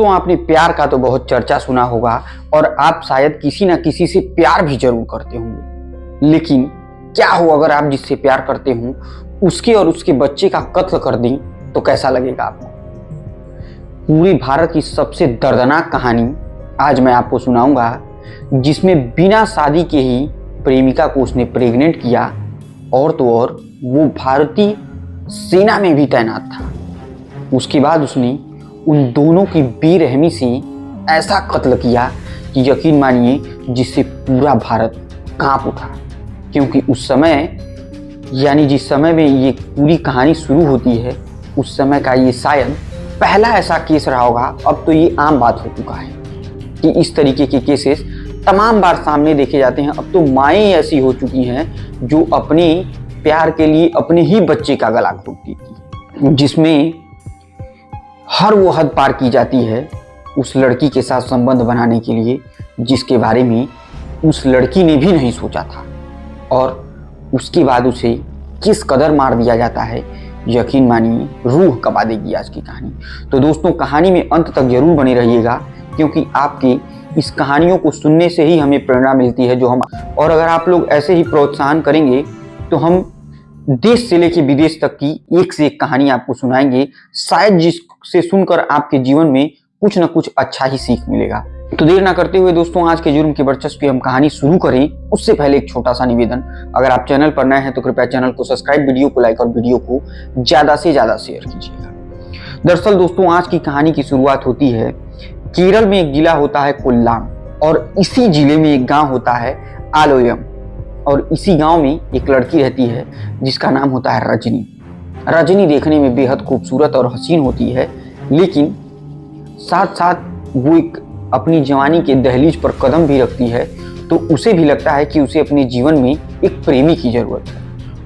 दोस्तों, आपने प्यार का तो बहुत चर्चा सुना होगा और आप शायद किसी ना किसी से प्यार भी जरूर करते होंगे। लेकिन क्या हो अगर आप जिससे प्यार करते हो उसके और उसके बच्चे का कत्ल कर दें तो कैसा लगेगा आपको? पूरे भारत की सबसे दर्दनाक कहानी आज मैं आपको सुनाऊंगा, जिसमें बिना शादी के ही प्रेमिका को उसने प्रेग्नेंट किया और तो और वो भारतीय सेना में भी तैनात था। उसके बाद उसने उन दोनों की बेरहमी से ऐसा कत्ल किया कि यकीन मानिए जिससे पूरा भारत कांप उठा। क्योंकि उस समय यानी जिस समय में ये पूरी कहानी शुरू होती है उस समय का ये शायद पहला ऐसा केस रहा होगा। अब तो ये आम बात हो चुका है कि इस तरीके के केसेस तमाम बार सामने देखे जाते हैं। अब तो माएँ ऐसी हो चुकी हैं जो अपने प्यार के लिए अपने ही बच्चे का गला घोट देती है, जिसमें हर वो हद पार की जाती है उस लड़की के साथ संबंध बनाने के लिए जिसके बारे में उस लड़की ने भी नहीं सोचा था, और उसके बाद उसे किस कदर मार दिया जाता है, यकीन मानिए रूह कबा देगी आज की कहानी। तो दोस्तों, कहानी में अंत तक जरूर बने रहिएगा, क्योंकि आपके इस कहानियों को सुनने से ही हमें प्रेरणा मिलती है और अगर आप लोग ऐसे ही प्रोत्साहन करेंगे तो हम देश से लेकर विदेश तक की एक से एक कहानी आपको सुनाएंगे, शायद जिससे सुनकर आपके जीवन में कुछ न कुछ अच्छा ही सीख मिलेगा। तो देर ना करते हुए दोस्तों, आज के जुर्म की वर्चस्व की हम कहानी शुरू करें उससे पहले एक छोटा सा निवेदन। अगर आप चैनल पर नए हैं तो कृपया चैनल को सब्सक्राइब, वीडियो को लाइक और वीडियो को ज्यादा से ज्यादा शेयर कीजिएगा। दरअसल दोस्तों, आज की कहानी की शुरुआत होती है केरल में। एक जिला होता है कोल्लाम और इसी जिले में एक गाँव होता है आलोयम, और इसी गांव में एक लड़की रहती है जिसका नाम होता है रजनी। रजनी देखने में बेहद खूबसूरत और हसीन होती है, लेकिन साथ साथ वो एक अपनी जवानी के दहलीज पर कदम भी रखती है। तो उसे भी लगता है कि उसे अपने जीवन में एक प्रेमी की जरूरत है,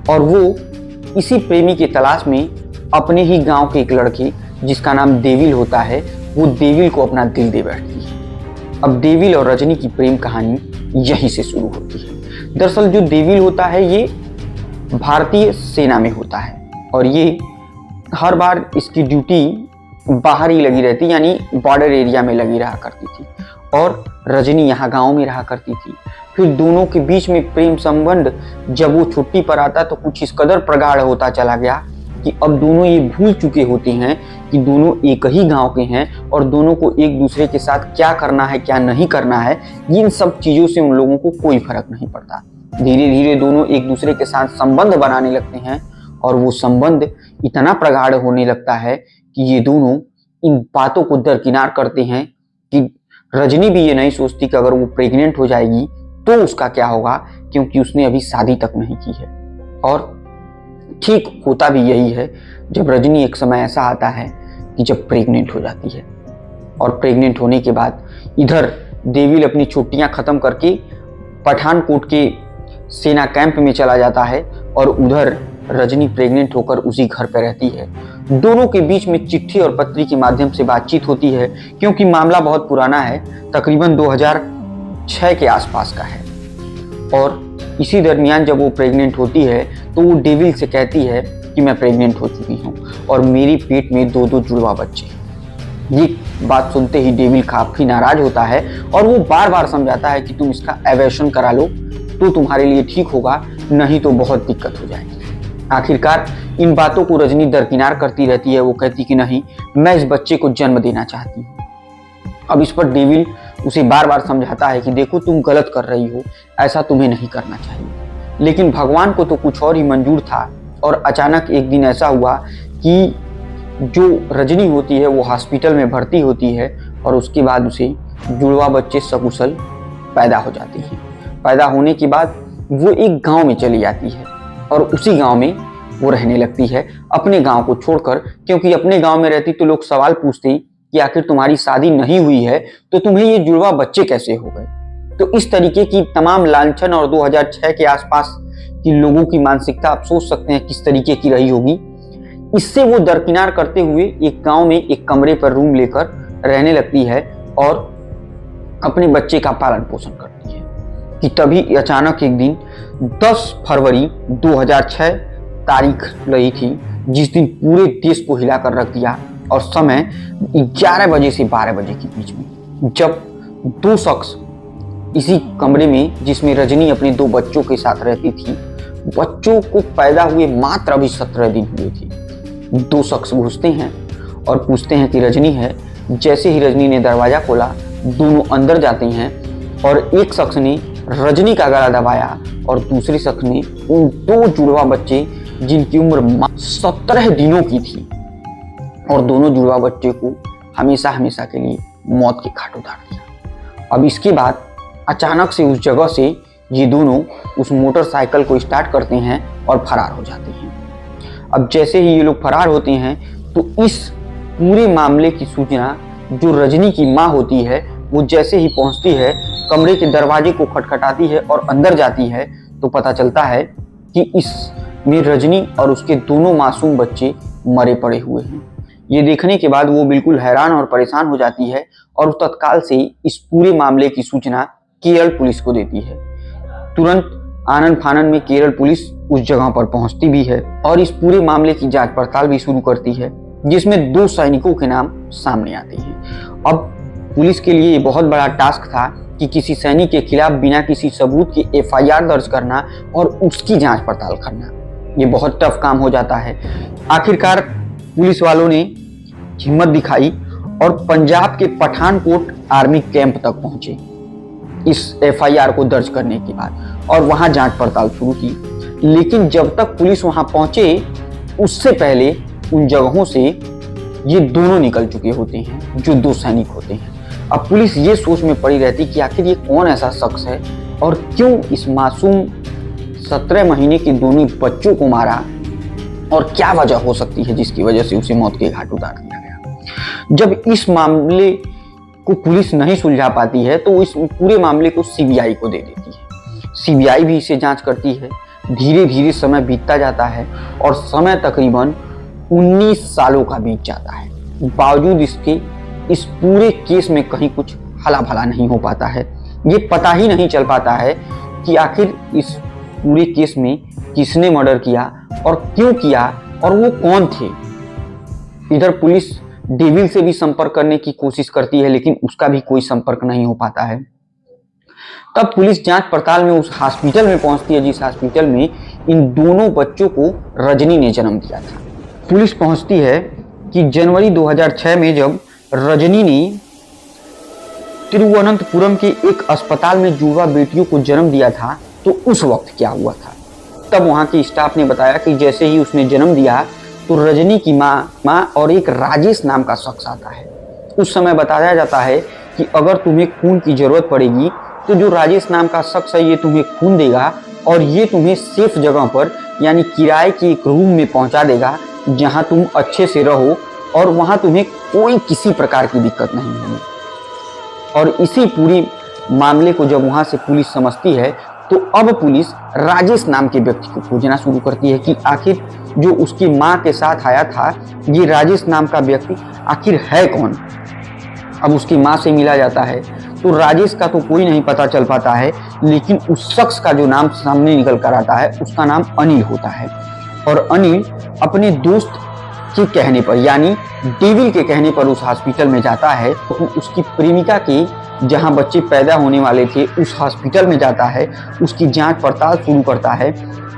और वो इसी प्रेमी के तलाश में अपने ही गांव के एक लड़के जिसका नाम देविल होता है, वो देविल को अपना दिल दे बैठती है। अब देविल और रजनी की प्रेम कहानी यहीं से शुरू होती है। दरअसल जो देविल होता है ये भारतीय सेना में होता है, और ये हर बार इसकी ड्यूटी बाहर ही लगी रहती, यानी बॉर्डर एरिया में लगी रहा करती थी, और रजनी यहाँ गांव में रहा करती थी। फिर दोनों के बीच में प्रेम संबंध जब वो छुट्टी पर आता तो कुछ इस कदर प्रगाढ़ होता चला गया कि अब दोनों ये भूल चुके होते हैं कि दोनों एक ही गांव के हैं, और दोनों को एक दूसरे के साथ क्या करना है क्या नहीं करना है इन सब चीज़ों से उन लोगों को कोई फर्क नहीं पड़ता। धीरे धीरे दोनों एक दूसरे के साथ संबंध बनाने लगते हैं, और वो संबंध इतना प्रगाढ़ होने लगता है कि ये दोनों इन बातों को दरकिनार करते हैं कि रजनी भी ये नहीं सोचती कि अगर वो प्रेग्नेंट हो जाएगी तो उसका क्या होगा, क्योंकि उसने अभी शादी तक नहीं की है। और ठीक होता भी यही है जब रजनी एक समय ऐसा आता है कि जब प्रेग्नेंट हो जाती है, और प्रेग्नेंट होने के बाद इधर देविल अपनी छुट्टियां खत्म करके पठानकोट के सेना कैंप में चला जाता है, और उधर रजनी प्रेग्नेंट होकर उसी घर पर रहती है। दोनों के बीच में चिट्ठी और पत्री के माध्यम से बातचीत होती है, क्योंकि मामला बहुत पुराना है, तकरीबन 2006 के आसपास का है। और इसी दरमियान जब वो प्रेग्नेंट होती है तो वो डेविल से कहती है कि मैं प्रेग्नेंट हो चुकी हूँ और मेरी पेट में 2 जुड़वा बच्चे। ये बात सुनते ही डेविल काफी नाराज होता है, और वो बार बार समझाता है कि तुम इसका एबॉर्शन करा लो तो तुम्हारे लिए ठीक होगा, नहीं तो बहुत दिक्कत हो जाएगी। आखिरकार इन बातों को रजनी दरकिनार करती रहती है। वो कहती कि नहीं, मैं इस बच्चे को जन्म देना चाहती हूँ। अब इस पर डेविल उसे बार बार समझाता है कि देखो तुम गलत कर रही हो, ऐसा तुम्हें नहीं करना चाहिए। लेकिन भगवान को तो कुछ और ही मंजूर था, और अचानक एक दिन ऐसा हुआ कि जो रजनी होती है वो हॉस्पिटल में भर्ती होती है, और उसके बाद उसे जुड़वा बच्चे सकुशल पैदा हो जाते हैं। पैदा होने के बाद वो एक गांव में चली जाती है, और उसी गांव में वो रहने लगती है अपने गांव को छोड़कर, क्योंकि अपने गांव में रहती तो लोग सवाल पूछते कि आखिर तुम्हारी शादी नहीं हुई है तो तुम्हें ये जुड़वा बच्चे कैसे हो गए। तो इस तरीके की तमाम लांछन और 2006 के आसपास की लोगों की मानसिकता आप सोच सकते हैं किस तरीके की रही होगी। इससे वो दरकिनार करते हुए एक गांव में एक कमरे पर रूम लेकर रहने लगती है और अपने बच्चे का पालन पोषण करती है कि तभी अचानक एक दिन 10 फरवरी 2006 तारीख रही थी, जिस दिन पूरे देश को हिलाकर रख दिया और समय 11 बजे से 12 बजे के बीच में, जब दो शख्स इसी कमरे में, जिसमें रजनी अपने दो बच्चों के साथ रहती थी, बच्चों को पैदा हुए मात्र अभी 17 दिन हुए थे, दो शख्स घुसते हैं और पूछते हैं कि रजनी है। जैसे ही रजनी ने दरवाजा खोला, दोनों अंदर जाते हैं और एक शख्स ने रजनी का गला दबाया और दूसरे शख्स ने उन दो जुड़वा बच्चे, जिनकी उम्र 17 दिनों की थी, और दोनों जुड़वा बच्चे को हमेशा हमेशा के लिए मौत के घाट उतार दिया। अब इसके बाद अचानक से उस जगह से ये दोनों उस मोटरसाइकिल को स्टार्ट करते हैं और फरार हो जाते हैं। अब जैसे ही ये लोग फरार होते हैं तो इस पूरे मामले की सूचना जो रजनी की माँ होती है, वो जैसे ही पहुंचती है, कमरे के दरवाजे को खटखटाती है और अंदर जाती है, तो पता चलता है कि इसमें रजनी और उसके दोनों मासूम बच्चे मरे पड़े हुए हैं। ये देखने के बाद वो बिल्कुल हैरान और परेशान हो जाती है और तत्काल से इस पूरे मामले की सूचना केरल पुलिस को देती है। तुरंत आनन फानन में केरल पुलिस उस जगह पर पहुंचती भी है और इस पूरे मामले की जांच पड़ताल भी शुरू करती है, जिसमें दो सैनिकों के नाम सामने आते हैं। अब पुलिस के लिए ये बहुत बड़ा टास्क था कि किसी सैनिक के खिलाफ बिना किसी सबूत के एफआईआर दर्ज करना और उसकी जांच पड़ताल करना, ये बहुत टफ काम हो जाता है। आखिरकार पुलिस वालों ने हिम्मत दिखाई और पंजाब के पठानकोट आर्मी कैंप तक पहुंचे इस एफआईआर को दर्ज करने के बाद, और वहां जांच पड़ताल शुरू की। लेकिन जब तक पुलिस वहां पहुंचे, उससे पहले उन जगहों से ये दोनों निकल चुके होते हैं, जो दो सैनिक होते हैं। अब पुलिस ये सोच में पड़ी रहती कि आखिर ये कौन ऐसा शख्स है और क्यों इस मासूम 17 महीने के दोनों बच्चों को मारा, और क्या वजह हो सकती है जिसकी वजह से उसे मौत के घाट उतार दिया गया। जब इस मामले को पुलिस नहीं सुलझा पाती है तो इस पूरे मामले को सीबीआई को दे देती है। सीबीआई भी इसे जांच करती है। धीरे धीरे समय बीतता जाता है और समय तकरीबन 19 सालों का बीत जाता है। बावजूद इसके इस पूरे केस में कहीं कुछ हला भला नहीं हो पाता है। ये पता ही नहीं चल पाता है कि आखिर इस पूरे केस में किसने मर्डर किया और क्यों किया और वो कौन थे। इधर पुलिस डेविल से भी संपर्क करने की कोशिश करती है, लेकिन उसका भी कोई संपर्क नहीं हो पाता है। तब पुलिस जांच पड़ताल में उस हॉस्पिटल में पहुंचती है जिस हॉस्पिटल में इन दोनों बच्चों को रजनी ने जन्म दिया था। पुलिस पहुंचती है कि जनवरी 2006 में जब रजनी ने तिरुवनंतपुरम के एक अस्पताल में जुड़वा बेटियों को जन्म दिया था, तो उस वक्त क्या हुआ था। तब वहां के स्टाफ ने बताया कि जैसे ही उसने जन्म दिया तो रजनी की माँ और एक राजेश नाम का शख्स आता है। उस समय बताया जाता है कि अगर तुम्हें खून की जरूरत पड़ेगी तो जो राजेश नाम का शख्स है ये तुम्हें खून देगा और ये तुम्हें सेफ जगह पर, यानी किराए के एक रूम में पहुंचा देगा जहां तुम अच्छे से रहो और वहां तुम्हें कोई किसी प्रकार की दिक्कत नहीं होगी। और इसी पूरी मामले को जब वहां से पुलिस समझती है तो अब पुलिस राजेश नाम के व्यक्ति को खोजना शुरू करती है कि आखिर जो उसकी माँ के साथ आया था, ये राजेश नाम का व्यक्ति आखिर है कौन। अब उसकी माँ से मिला जाता है तो राजेश का तो कोई नहीं पता चल पाता है, लेकिन उस शख्स का जो नाम सामने निकल कर आता है उसका नाम अनिल होता है। और अनिल अपने दोस्त के कहने पर, यानी डेविल के कहने पर उस हॉस्पिटल में जाता है। तो उसकी प्रेमिका के जहां बच्चे पैदा होने वाले थे उस हॉस्पिटल में जाता है, उसकी जांच पड़ताल शुरू करता है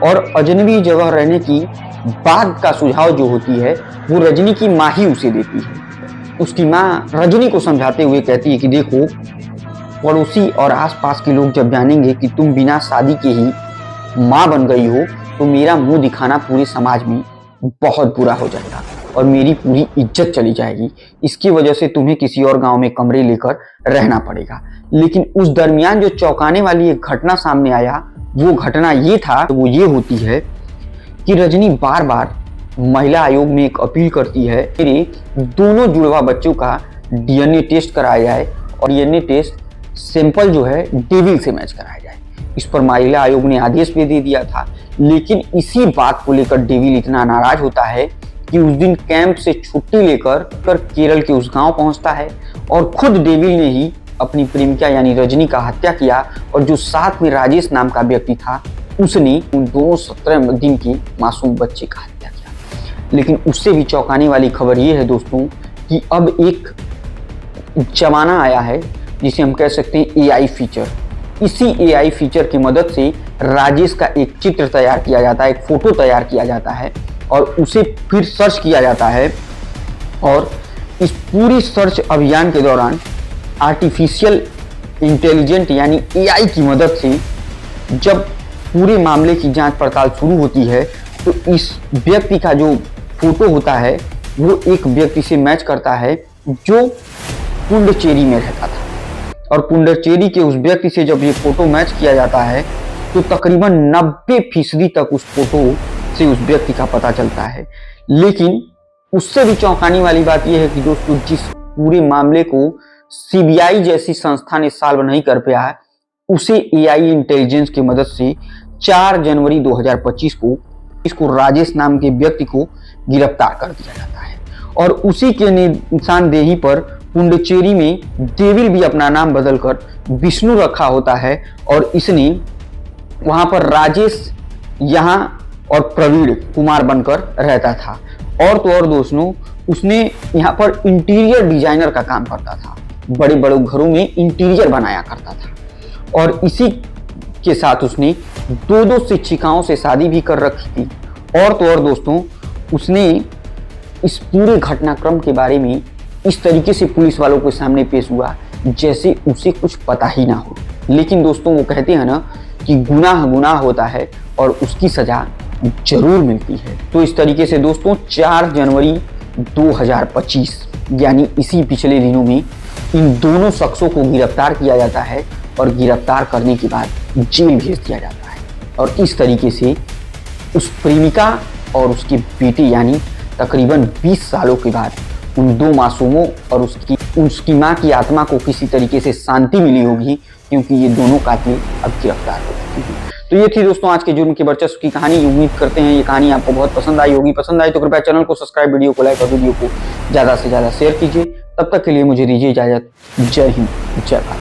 और अजनबी जगह रहने की बात का सुझाव जो होती है वो रजनी की माँ ही उसे देती है। उसकी माँ रजनी को समझाते हुए कहती है कि देखो, पड़ोसी और आसपास के लोग जब जानेंगे कि तुम बिना शादी के ही माँ बन गई हो तो मेरा मुंह दिखाना पूरे समाज में बहुत बुरा हो जाएगा और मेरी पूरी इज्जत चली जाएगी। इसकी वजह से तुम्हें किसी और गांव में कमरे लेकर रहना पड़ेगा। लेकिन उस दरमियान जो चौंकाने वाली एक घटना सामने आया, वो घटना ये था, वो ये होती है कि रजनी बार बार महिला आयोग में एक अपील करती है मेरे दोनों जुड़वा बच्चों का डीएनए टेस्ट कराया जाए और डीएनए टेस्ट सैंपल जो है डेविल से मैच कराया जाए। इस पर महिला आयोग ने आदेश भी दे दिया था, लेकिन इसी बात को लेकर डेविल इतना नाराज होता है कि उस दिन कैंप से छुट्टी लेकर केरल के उस गांव पहुंचता है और खुद डेविल ने ही अपनी प्रेमिका यानी रजनी का हत्या किया और जो साथ में राजेश नाम का व्यक्ति था उसने उन दोनों 17 दिन के मासूम बच्चे का हत्या किया। लेकिन उससे भी चौंकाने वाली खबर ये है दोस्तों कि अब एक जमाना आया है जिसे हम कह सकते हैं एआई फीचर। इसी एआई फीचर की मदद से राजेश का एक चित्र तैयार किया जाता है, एक फोटो तैयार किया जाता है और उसे फिर सर्च किया जाता है। और इस पूरी सर्च अभियान के दौरान आर्टिफिशियल इंटेलिजेंट यानी एआई की मदद से जब पूरे मामले की जांच पड़ताल शुरू होती है तो इस व्यक्ति का जो फोटो होता है वो एक व्यक्ति से मैच करता है जो पुडुचेरी में रहता था। और पुडुचेरी के उस व्यक्ति से जब ये फोटो मैच किया जाता है तो तकरीबन 90% तक उस फोटो से उस व्यक्ति का पता चलता है। लेकिन उससे भी चौंकाने वाली बात यह है कि दोस्तों जिस पूरे मामले को सीबीआई जैसी संस्था ने सॉल्व नहीं कर पाया उसे एआई इंटेलिजेंस की मदद से 4 जनवरी 2025 को इसको राजेश नाम के व्यक्ति को गिरफ्तार कर दिया जाता है। और उसी के निशानदेही पर पुडुचेरी में डेविल भी अपना नाम बदलकर विष्णु रखा होता है और इसने वहां पर राजेश यहाँ और प्रवीण कुमार बनकर रहता था। और तो और दोस्तों उसने यहाँ पर इंटीरियर डिजाइनर का काम करता था, बड़े बड़े घरों में इंटीरियर बनाया करता था। और इसी के साथ उसने 2 शिक्षिकाओं से शादी भी कर रखी थी। और तो और दोस्तों उसने इस पूरे घटनाक्रम के बारे में इस तरीके से पुलिस वालों के सामने पेश हुआ जैसे उसे कुछ पता ही ना हो। लेकिन दोस्तों वो कहते हैं ना कि गुनाह गुनाह होता है और उसकी सजा जरूर मिलती है। तो इस तरीके से दोस्तों 4 जनवरी 2025 यानी इसी पिछले दिनों में इन दोनों शख्सों को गिरफ्तार किया जाता है और गिरफ्तार करने के बाद जेल भेज दिया जाता है। और इस तरीके से उस प्रेमिका और उसके बेटे यानी तकरीबन 20 सालों के बाद उन 2 मासूमों और उसकी माँ की आत्मा को किसी तरीके से शांति मिली होगी, क्योंकि ये दोनों कातिल अब गिरफ्तार हो चुके हैं। तो ये थी दोस्तों आज के जुर्म के वर्चस्व की कहानी। उम्मीद करते हैं ये कहानी आपको बहुत पसंद आई होगी। पसंद आई तो कृपया चैनल को सब्सक्राइब, वीडियो को लाइक और वीडियो को ज़्यादा से ज़्यादा शेयर कीजिए। तब तक के लिए मुझे दीजिए इजाज़त। जय हिंद, जय भारत।